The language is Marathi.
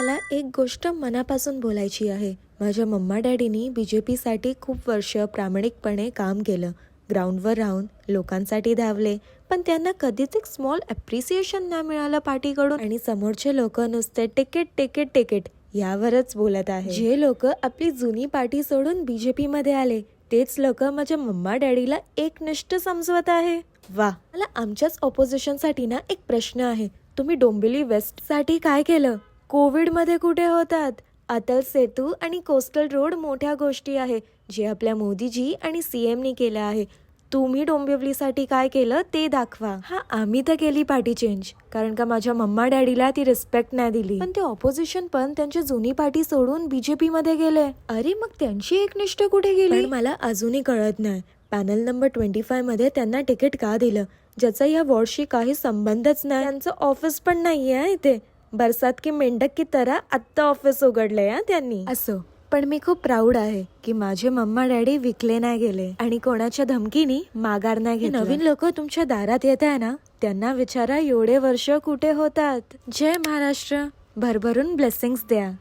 मला एक गोष्ट मनापासून बोलायची आहे. माझ्या मम्मा डॅडीनी BJPसाठी खूप वर्ष प्रामाणिकपणे काम केलं. ग्राउंडवर राहून लोकांसाठी धावले, पण त्यांना कधीच एक स्मॉल ॲप्रिसिएशन नाही मिळालं पार्टीकडून. आणि समोरचे लोक नुसते तिकीट तिकीट तिकीट यावरच बोलत आहे. जे लोक आपली जुनी पार्टी सोडून BJP मध्ये आले, तेच लोक माझ्या मम्मा डॅडीला एकनिष्ठ समजवत आहे. वा, मला आमच्याच ऑपोजिशनसाठी ना एक प्रश्न आहे. तुम्ही डोंबिवली वेस्ट साठी काय केलं? कोविड मध्ये कुठे होतात? अटल सेतू आणि कोस्टल रोड मोठ्या गोष्टी आहे, जे आपल्या मोदीजी आणि CMनी केलं आहे. तुम्ही डोंबिवलीसाठी काय केलं ते दाखवा. हा, आम्ही तर केली पार्टी चेंज, कारण का माझ्या मम्मा डॅडीला ती रिस्पेक्ट नाही दिली. पण ते ऑपोजिशन पण त्यांची जुनी पार्टी सोडून BJP मध्ये गेले. अरे मग त्यांची एकनिष्ठ कुठे गेली? पण मला अजूनही कळत नाही, पॅनल नंबर 25 मध्ये त्यांना तिकीट का दिलं, ज्याचा या वॉर्डशी काही संबंधच नाही. त्यांचं ऑफिस पण नाहीये इथे. बरसात की मेंढक की तरह आत्ता ऑफिस उघडलंय त्यांनी. असो, पण मी खूप प्राऊड आहे की माझे मम्मा डॅडी विकले नाही गेले आणि कोणाच्या धमकीनी माघार नाही घेतला. नवीन लोक तुमच्या दारात येत आहे ना, त्यांना विचारा एवढे वर्ष कुठे होतात. जय महाराष्ट्र. भरभरून ब्लेसिंग्स द्या.